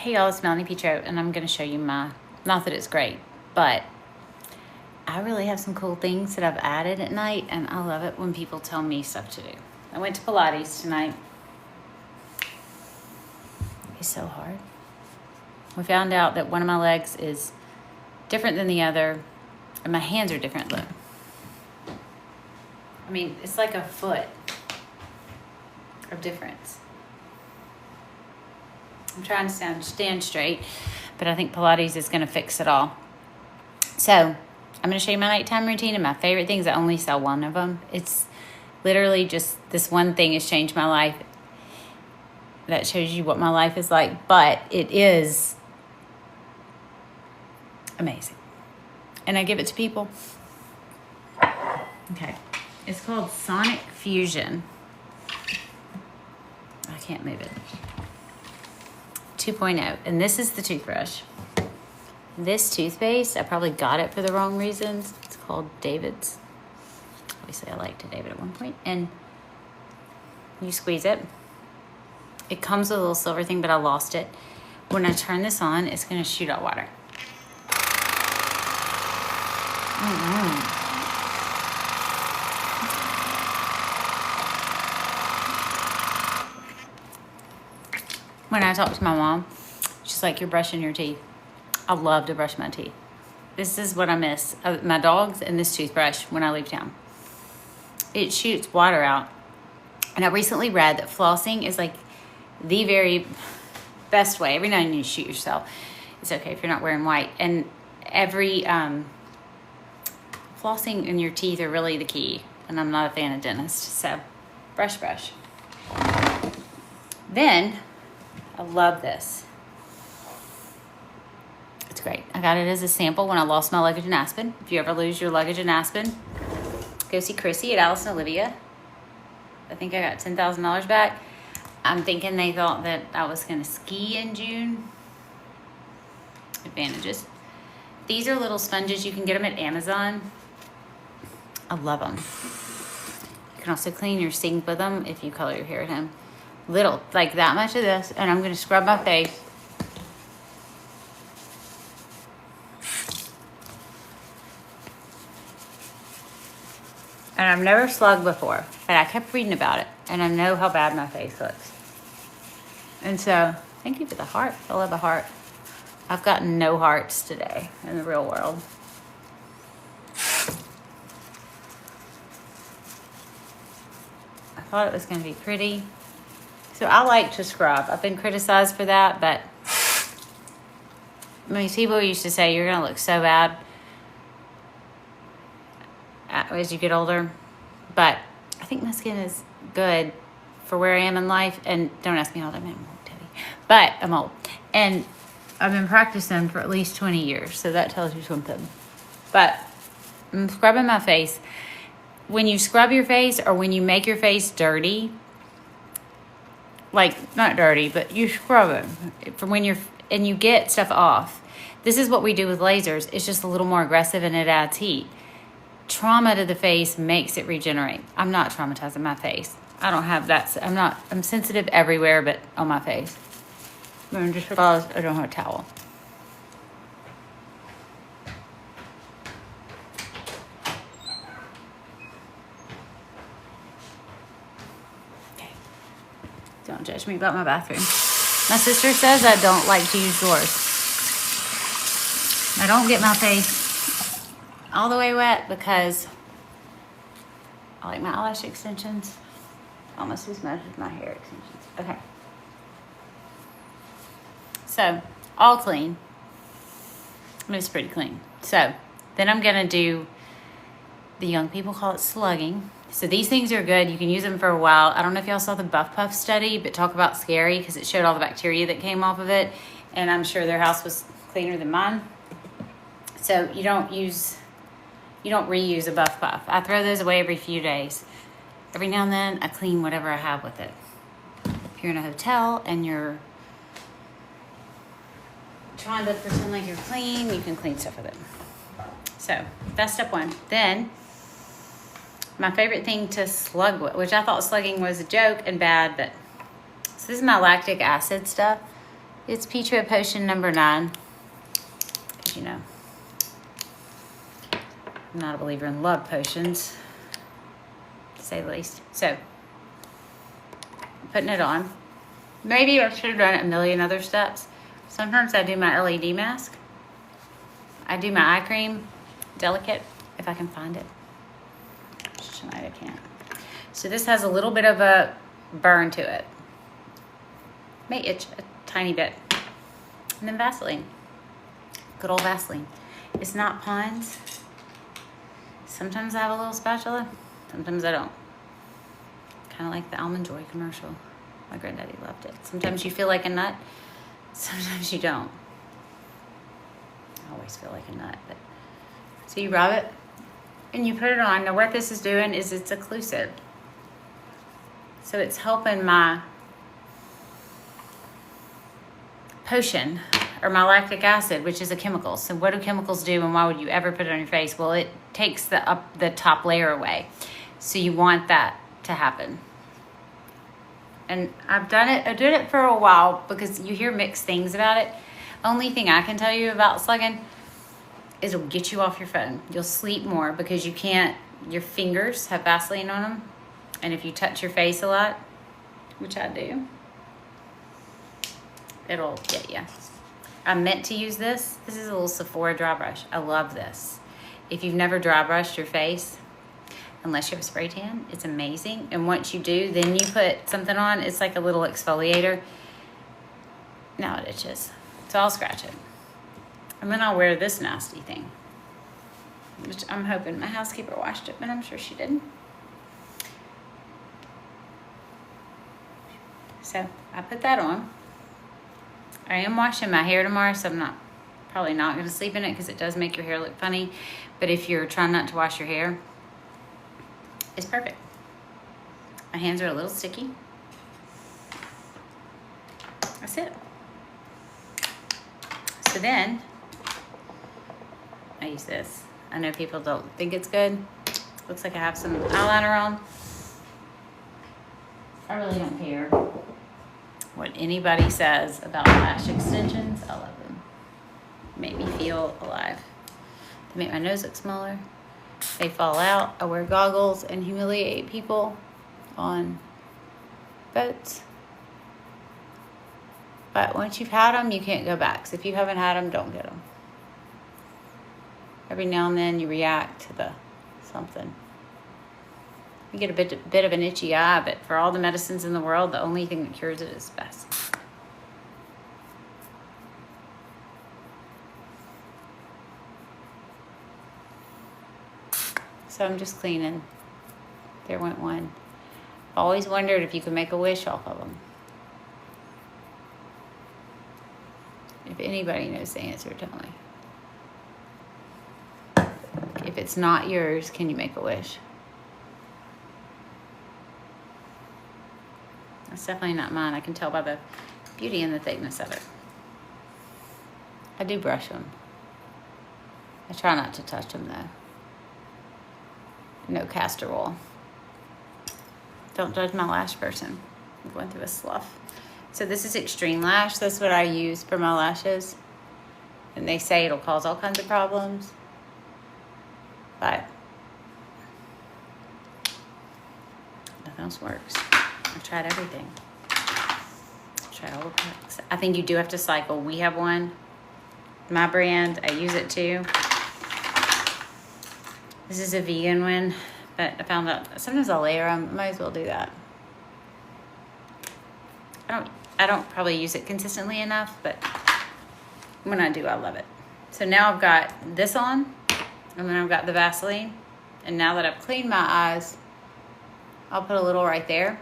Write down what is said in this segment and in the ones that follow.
Hey y'all, it's Melanie Petro, and I'm going to show you not that it's great, but I really have some cool things that I've added at night, and I love it when people tell me stuff to do. I went to Pilates tonight. It's so hard. We found out that one of my legs is different than the other, and my hands are different. Look. I mean, it's like a foot of difference. I'm trying to stand straight, but I think Pilates is going to fix it all. So I'm going to show you my nighttime routine and my favorite things. I only sell one of them. It's literally just this one thing has changed my life. That shows you what my life is like, but it is amazing. And I give it to people. Okay. It's called Sonic Fusion. I can't move it. 2.0. And this is the toothbrush. This toothpaste, I probably got it for the wrong reasons. It's called David's. Obviously, I liked David at one point. And you squeeze it. It comes with a little silver thing, but I lost it. When I turn this on, it's going to shoot out water. When I talk to my mom, she's like, you're brushing your teeth. I love to brush my teeth. This is what I miss. My dogs and this toothbrush when I leave town. It shoots water out. And I recently read that flossing is like the very best way. Every now and then you shoot yourself. It's okay if you're not wearing white. And every flossing in your teeth are really the key. And I'm not a fan of dentists. So brush. Then I love this. It's great. I got it as a sample when I lost my luggage in Aspen. If you ever lose your luggage in Aspen, go see Chrissy at Alice and Olivia. I think I got $10,000 back. I'm thinking they thought that I was going to ski in June. Advantages. These are little sponges. You can get them at Amazon. I love them. You can also clean your sink with them if you color your hair at home. Little, like that much of this, and I'm going to scrub my face. And I've never slugged before, but I kept reading about it, and I know how bad my face looks. And so, thank you for the heart. I love a heart. I've gotten no hearts today in the real world. I thought it was going to be pretty. So I like to scrub. I've been criticized for that, but I mean, people used to say you're going to look so bad as you get older. But I think my skin is good for where I am in life. And don't ask me how old I am. I'm old, Debbie. But I'm old. And I've been practicing for at least 20 years. So that tells you something. But I'm scrubbing my face. When you scrub your face or when you make your face dirty, like not dirty, but you scrub it from when and you get stuff off. This is what we do with lasers. It's just a little more aggressive and it adds heat. Trauma to the face makes it regenerate. I'm not traumatizing my face. I don't have that. I'm sensitive everywhere, but on my face. Just because I don't have a towel. Don't judge me about my bathroom. My sister says I don't like to use drawers. I don't get my face all the way wet because I like my eyelash extensions almost as much as my hair extensions. Okay. So, all clean. I mean, it's pretty clean. So, then I'm going to do, the young people call it slugging. So these things are good. You can use them for a while. I don't know if y'all saw the Buff Puff study, but talk about scary because it showed all the bacteria that came off of it. And I'm sure their house was cleaner than mine. So you don't reuse a Buff Puff. I throw those away every few days. Every now and then I clean whatever I have with it. If you're in a hotel and you're trying to pretend like you're clean, you can clean stuff with it. So that's step one. Then my favorite thing to slug with, which I thought slugging was a joke and bad, but so this is my lactic acid stuff. It's Peach Red Potion number 9. As you know, I'm not a believer in love potions, to say the least. So, I'm putting it on. Maybe I should have done a million other steps. Sometimes I do my LED mask. I do my eye cream, delicate, if I can find it. Tonight I can't. So this has a little bit of a burn to it. May itch a tiny bit. And then Vaseline. Good old Vaseline. It's not Pond's. Sometimes I have a little spatula. Sometimes I don't. Kind of like the Almond Joy commercial. My granddaddy loved it. Sometimes you feel like a nut. Sometimes you don't. I always feel like a nut. But so you rub it and you put it on. Now what this is doing is it's occlusive. So it's helping my potion or my lactic acid, which is a chemical. So what do chemicals do and why would you ever put it on your face? Well, it takes the top layer away. So you want that to happen. And I've done it, I did it for a while because you hear mixed things about it. Only thing I can tell you about slugging is it'll get you off your phone. You'll sleep more because you can't, your fingers have Vaseline on them. And if you touch your face a lot, which I do, it'll get you. I meant to use this. This is a little Sephora dry brush. I love this. If you've never dry brushed your face, unless you have a spray tan, it's amazing. And once you do, then you put something on. It's like a little exfoliator. Now it itches. So I'll scratch it. And then I'll wear this nasty thing, which I'm hoping my housekeeper washed it, but I'm sure she didn't. So I put that on. I am washing my hair tomorrow, so I'm probably not going to sleep in it because it does make your hair look funny. But if you're trying not to wash your hair, it's perfect. My hands are a little sticky. That's it. So then, I use this. I know people don't think it's good. Looks like I have some eyeliner on. I really don't care what anybody says about lash extensions. I love them. Make me feel alive. They make my nose look smaller. They fall out. I wear goggles and humiliate people on boats. But once you've had them, you can't go back. So if you haven't had them, don't get them. Every now and then you react to the something. You get a bit of an itchy eye, but for all the medicines in the world, the only thing that cures it is best. So I'm just cleaning. There went one. I've always wondered if you could make a wish off of them. If anybody knows the answer, tell me. If it's not yours, can you make a wish? That's definitely not mine. I can tell by the beauty and the thickness of it. I do brush them. I try not to touch them though. No castor oil. Don't judge my lash person. I'm going through a slough. So this is Extreme Lash. That's what I use for my lashes. And they say it'll cause all kinds of problems. But nothing else works. I've tried everything. I've tried all the products. I think you do have to cycle. We have one. My brand, I use it too. This is a vegan one, but I found out sometimes I'll layer them. Might as well do that. I don't probably use it consistently enough, but when I do, I love it. So now I've got this on, and then I've got the Vaseline. And now that I've cleaned my eyes, I'll put a little right there.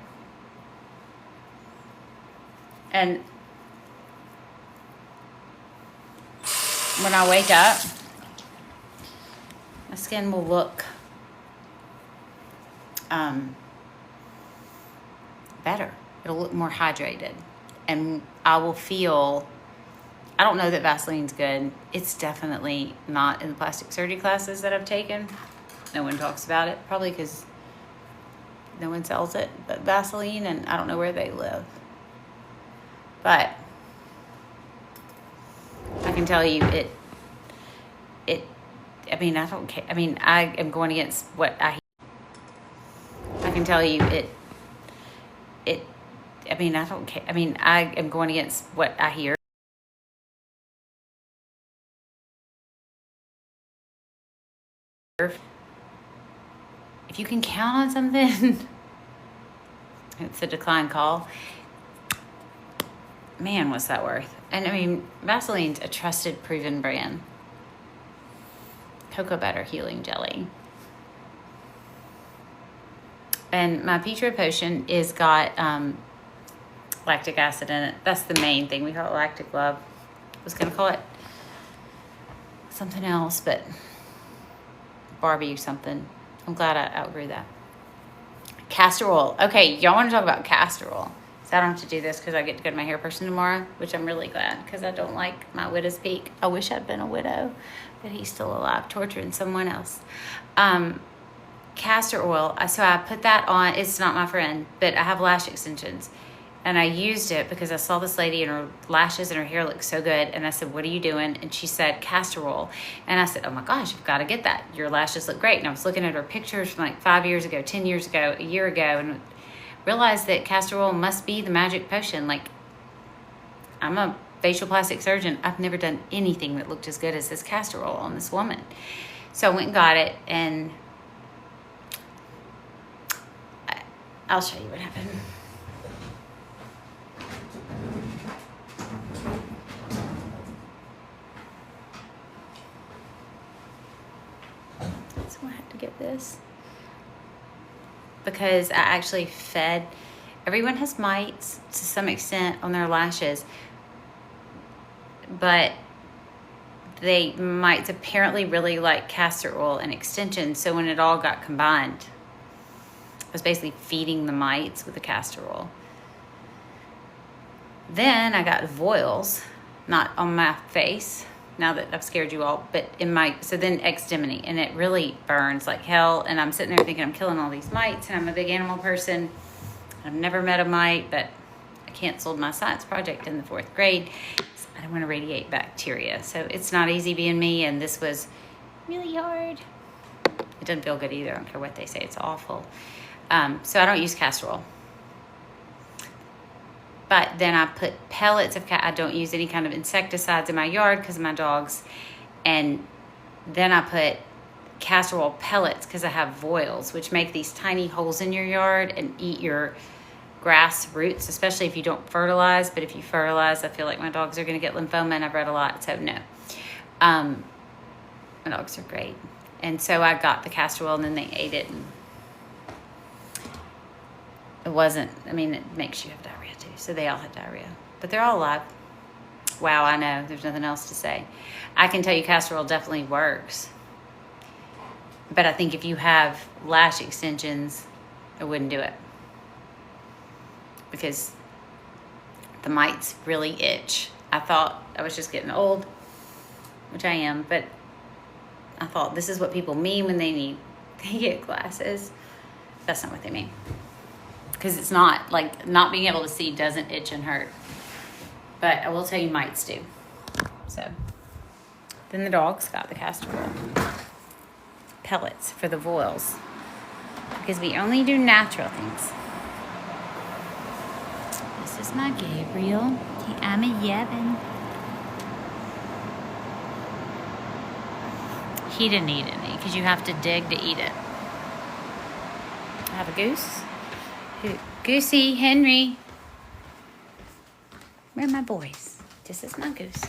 And when I wake up, my skin will look better. It'll look more hydrated. And I will feel, I don't know that Vaseline's good. It's definitely not in the plastic surgery classes that I've taken. No one talks about it, probably because no one sells it. But Vaseline, and I don't know where they live. But can tell you I mean, I don't care. I mean, I am going against what I can tell you I mean, I don't care. I mean, I am going against what I hear. If you can count on something, it's a decline call. Man, what's that worth? And I mean, Vaseline's a trusted, proven brand. Cocoa butter healing jelly. And my peach red potion is got lactic acid in it. That's the main thing. We call it lactic love. I was gonna call it something else, but Barbie something. I'm glad I outgrew that. Castor oil. Okay, y'all want to talk about castor oil. So I don't have to do this because I get to go to my hair person tomorrow, which I'm really glad because I don't like my widow's peak. I wish I'd been a widow, but he's still alive, torturing someone else. Castor oil. So I put that on. It's not my friend, but I have lash extensions. And I used it because I saw this lady and her lashes and her hair looked so good. And I said, what are you doing? And she said, castor oil. And I said, oh my gosh, you've got to get that. Your lashes look great. And I was looking at her pictures from like 5 years ago, 10 years ago, a year ago, and realized that castor oil must be the magic potion. Like, I'm a facial plastic surgeon. I've never done anything that looked as good as this castor oil on this woman. So I went and got it, and I'll show you what happened. So I had to get this because I actually fed. Everyone has mites to some extent on their lashes, but they mites apparently really like castor oil and extensions. So when it all got combined, I was basically feeding the mites with the castor oil. Then I got voiles, not on my face, now that I've scared you all, but in my, so then X-Dimity, and it really burns like hell. And I'm sitting there thinking I'm killing all these mites, and I'm a big animal person. I've never met a mite, but I canceled my science project in the 4th grade. So I don't want to radiate bacteria. So it's not easy being me, and this was really hard. It doesn't feel good either. I don't care what they say. It's awful. So I don't use castor oil. But then I put pellets of I don't use any kind of insecticides in my yard because of my dogs. And then I put castor oil pellets because I have voiles, which make these tiny holes in your yard and eat your grass roots, especially if you don't fertilize. But if you fertilize, I feel like my dogs are going to get lymphoma, and I've read a lot, so no. My dogs are great. And so I got the castor oil, and then they ate it. And it wasn't, I mean, it makes you have diarrhea too. So they all had diarrhea, but they're all alive. Wow, I know. There's nothing else to say. I can tell you castor oil definitely works. But I think if you have lash extensions, I wouldn't do it. Because the mites really itch. I thought I was just getting old, which I am, but I thought this is what people mean when they get glasses. That's not what they mean. Because it's not, like, not being able to see doesn't itch and hurt. But I will tell you, mites do. So, then the dogs got the castor oil pellets for the voiles. Because we only do natural things. This is my Gabriel. I'm a Yevon. He didn't eat any, because you have to dig to eat it. I have a goose. Goosey, Henry. Where are my boys? This is my goose.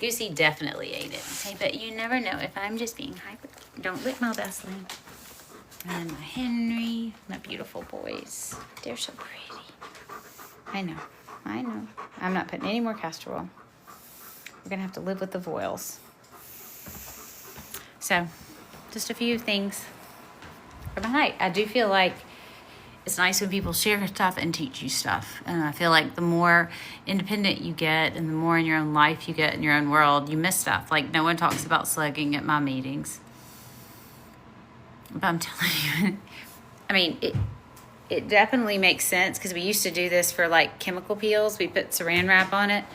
Goosey definitely ate it. Okay, but you never know if I'm just being hyper. Don't lick my Vaseline. And my Henry, my beautiful boys. They're so pretty. I know. I'm not putting any more castor oil. We're going to have to live with the voiles. So, just a few things for my night. I do feel like it's nice when people share stuff and teach you stuff. And I feel like the more independent you get and the more in your own life you get in your own world, you miss stuff. Like, no one talks about slugging at my meetings. But I'm telling you, I mean, it definitely makes sense because we used to do this for, like, chemical peels. We put saran wrap on it.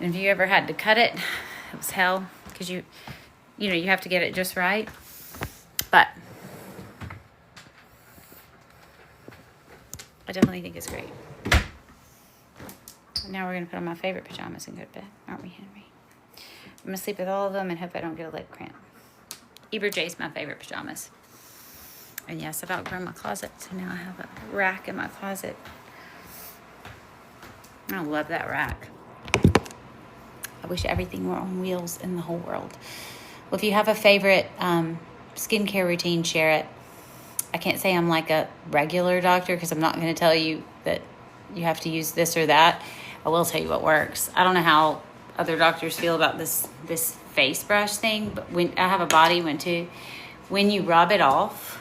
And if you ever had to cut it, it was hell, because you know, you have to get it just right. But I definitely think it's great. Now we're going to put on my favorite pajamas and go to bed, aren't we, Henry? I'm going to sleep with all of them and hope I don't get a leg cramp. Eber J's my favorite pajamas. And yes, I've outgrown my closet, so now I have a rack in my closet. I love that rack. I wish everything were on wheels in the whole world. Well, if you have a favorite skincare routine, share it. I can't say I'm like a regular doctor, because I'm not going to tell you that you have to use this or that. I will tell you what works. I don't know how other doctors feel about this face brush thing, but when I have a body one too, when you rub it off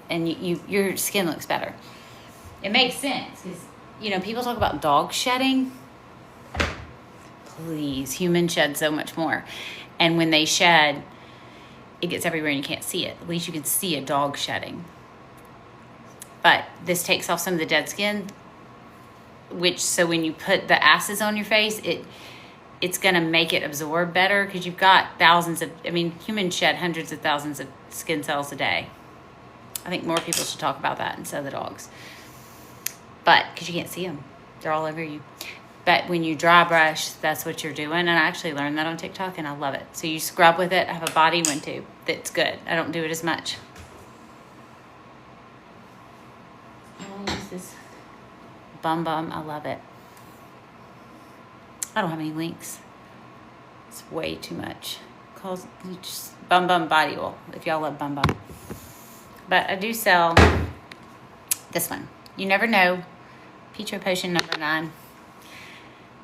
and your skin looks better. It makes sense, because you know, people talk about dog shedding. Please, humans shed so much more. And when they shed, it gets everywhere and you can't see it. At least you can see a dog shedding. But this takes off some of the dead skin, so when you put the acids on your face, it's going to make it absorb better, because you've got humans shed hundreds of thousands of skin cells a day. I think more people should talk about that instead of the dogs. But, because you can't see them. They're all over you. But when you dry brush, that's what you're doing. And I actually learned that on TikTok, and I love it. So you scrub with it. I have a body one too that's good. I don't do it as much. I'll use this Bum Bum. I love it. I don't have any links. It's way too much. Calls just Bum Bum body oil, if y'all love Bum Bum. But I do sell this one. You never know. Peach Potion number 9.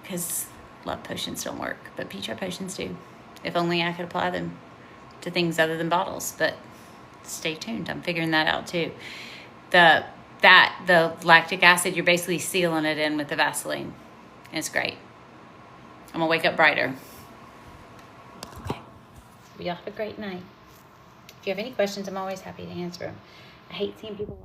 Because love potions don't work, but peach potions do. If only I could apply them to things other than bottles. But stay tuned. I'm figuring that out too. The lactic acid, you're basically sealing it in with the Vaseline. And it's great. I'm going to wake up brighter. Okay. Well, y'all have a great night. If you have any questions, I'm always happy to answer them. I hate seeing people